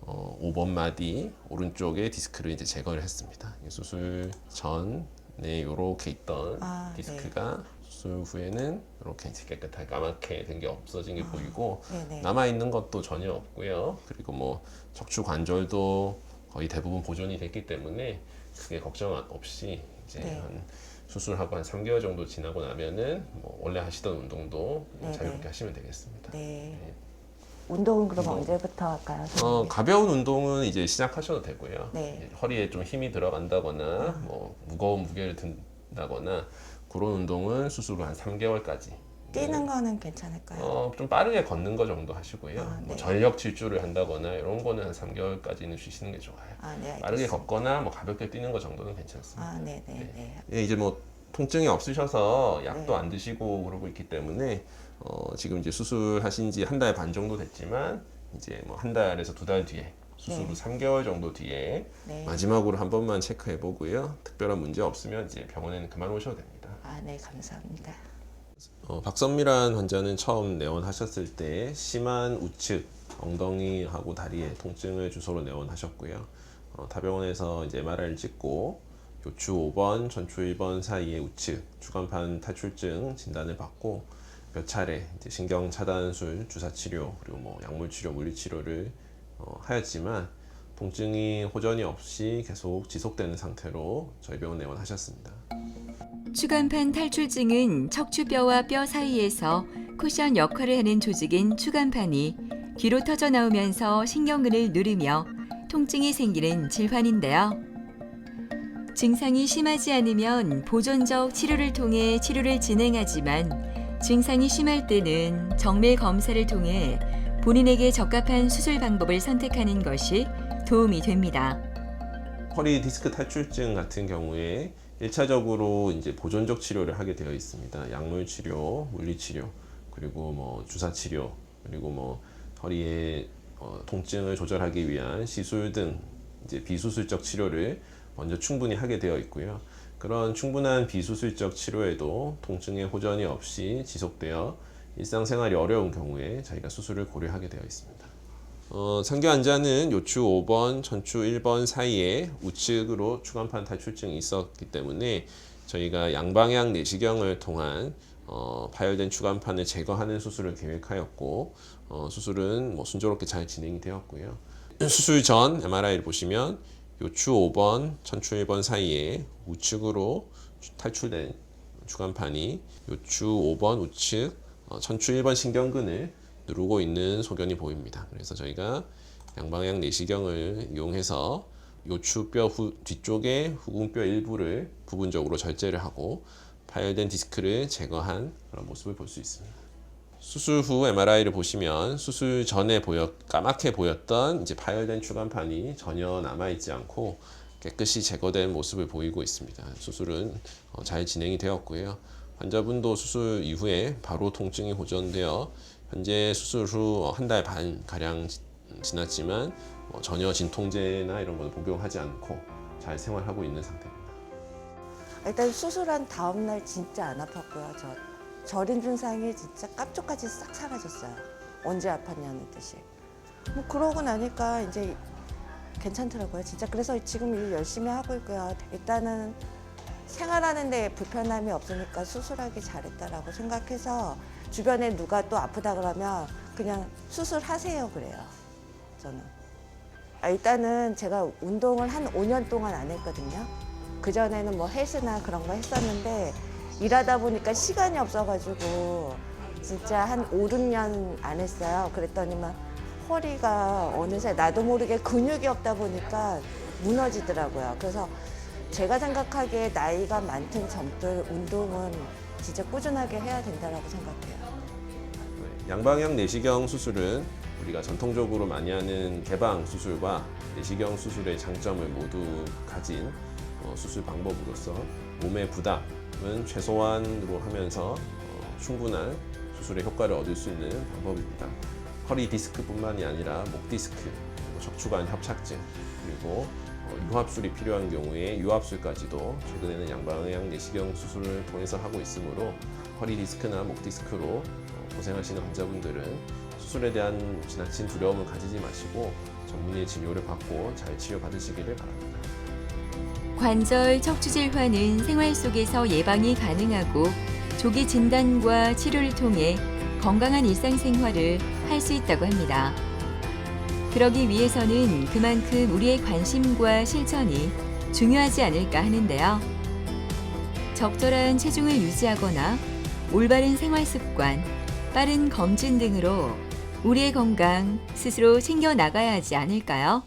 5번 마디 오른쪽에 디스크를 이제 제거를 했습니다. 수술 전에 이렇게 있던 디스크가 수술 후에는 이렇게 깨끗하게 까맣게 된 게 없어진 게 보이고, 네네. 남아 있는 것도 전혀 없고요. 그리고 뭐 척추 관절도 거의 대부분 보존이 됐기 때문에 크게 걱정 없이 이제 네. 한 수술하고 한 3개월 정도 지나고 나면은 뭐 원래 하시던 운동도 네네. 자유롭게 하시면 되겠습니다. 네. 네. 운동은 그럼 운동. 언제부터 할까요? 선생님? 가벼운 운동은 이제 시작하셔도 되고요. 네. 허리에 좀 힘이 들어간다거나 뭐 무거운 무게를 든다거나 그런 운동은 수술 후 한 3개월까지. 뛰는 거는 괜찮을까요? 좀 빠르게 걷는 거 정도 하시고요. 네. 뭐 전력 질주를 한다거나 이런 거는 한 3개월까지는 쉬시는 게 좋아요. 네, 빠르게 알겠습니다. 걷거나 뭐 가볍게 뛰는 거 정도는 괜찮습니다. 네네네. 예, 이제 뭐 통증이 없으셔서 약도 네. 안 드시고 그러고 있기 때문에 지금 이제 수술하신 지 한 달 반 정도 됐지만 이제 뭐 한 달에서 2달 뒤에 수술 후 3개월 정도 뒤에 네. 마지막으로 한 번만 체크해 보고요. 특별한 문제 없으면 이제 병원에는 그만 오셔도 됩니다. 네, 감사합니다. 박선미란 환자는 처음 내원하셨을 때 심한 우측 엉덩이하고 다리에 통증을 주소로 내원하셨고요. 타병원에서 이제 MRI를 찍고 요추 5번, 전추 1번 사이의 우측 주간판 탈출증 진단을 받고 몇 차례 이제 신경 차단술, 주사 치료 그리고 뭐 약물 치료, 물리 치료를 하였지만 통증이 호전이 없이 계속 지속되는 상태로 저희 병원 내원하셨습니다. 추간판 탈출증은 척추뼈와 뼈 사이에서 쿠션 역할을 하는 조직인 추간판이 뒤로 터져 나오면서 신경근을 누르며 통증이 생기는 질환인데요. 증상이 심하지 않으면 보존적 치료를 통해 치료를 진행하지만 증상이 심할 때는 정밀 검사를 통해 본인에게 적합한 수술 방법을 선택하는 것이 도움이 됩니다. 허리 디스크 탈출증 같은 경우에 1차적으로 이제 보존적 치료를 하게 되어 있습니다. 약물 치료, 물리 치료, 그리고 뭐 주사 치료, 그리고 뭐 허리의 통증을 조절하기 위한 시술 등 이제 비수술적 치료를 먼저 충분히 하게 되어 있고요. 그런 충분한 비수술적 치료에도 통증의 호전이 없이 지속되어 일상생활이 어려운 경우에 저희가 수술을 고려하게 되어 있습니다. 상교 환자는 요추 5번, 천추 1번 사이에 우측으로 추간판 탈출증이 있었기 때문에 저희가 양방향 내시경을 통한 파열된 추간판을 제거하는 수술을 계획하였고 수술은 뭐 순조롭게 잘 진행이 되었고요. 수술 전 MRI를 보시면 요추 5번, 천추 1번 사이에 우측으로 탈출된 추간판이 요추 5번 우측, 천추 1번 신경근을 누르고 있는 소견이 보입니다. 그래서 저희가 양방향 내시경을 이용해서 요추뼈 뒤쪽의 후궁뼈 일부를 부분적으로 절제를 하고 파열된 디스크를 제거한 그런 모습을 볼 수 있습니다. 수술 후 MRI를 보시면 수술 전에 까맣게 보였던 이제 파열된 추간판이 전혀 남아있지 않고 깨끗이 제거된 모습을 보이고 있습니다. 수술은 잘 진행이 되었고요. 환자분도 수술 이후에 바로 통증이 호전되어 현재 수술 후 한 달 반 가량 지났지만 전혀 진통제나 이런 걸 복용하지 않고 잘 생활하고 있는 상태입니다. 일단 수술한 다음 날 진짜 안 아팠고요. 저린 증상이 진짜 깜짝까지 싹 사라졌어요. 언제 아팠냐는 듯이. 뭐 그러고 나니까 이제 괜찮더라고요. 진짜 그래서 지금 일 열심히 하고 있고요. 일단은 생활하는 데 불편함이 없으니까 수술하기 잘했다라고 생각해서 주변에 누가 또 아프다 그러면 그냥 수술하세요 그래요. 저는. 일단은 제가 운동을 한 5년 동안 안 했거든요. 그전에는 뭐 헬스나 그런 거 했었는데 일하다 보니까 시간이 없어가지고 진짜 한 5, 6년 안 했어요. 그랬더니만 허리가 어느새 나도 모르게 근육이 없다 보니까 무너지더라고요. 그래서 제가 생각하기에 나이가 많든 젊든 운동은 진짜 꾸준하게 해야 된다고 생각해요. 양방향 내시경 수술은 우리가 전통적으로 많이 하는 개방 수술과 내시경 수술의 장점을 모두 가진 수술 방법으로서 몸의 부담은 최소한으로 하면서 충분한 수술의 효과를 얻을 수 있는 방법입니다. 허리 디스크뿐만이 아니라 목 디스크, 척추관 협착증, 그리고 유합술이 필요한 경우에 유합술까지도 최근에는 양방향 내시경 수술을 통해서 하고 있으므로 허리 디스크나 목 디스크로 고생하시는 환자분들은 수술에 대한 지나친 두려움을 가지지 마시고 전문의의 진료를 받고 잘 치료받으시기를 바랍니다. 관절 척추 질환은 생활 속에서 예방이 가능하고 조기 진단과 치료를 통해 건강한 일상생활을 할 수 있다고 합니다. 그러기 위해서는 그만큼 우리의 관심과 실천이 중요하지 않을까 하는데요. 적절한 체중을 유지하거나 올바른 생활 습관, 빠른 검진 등으로 우리의 건강 스스로 챙겨 나가야 하지 않을까요?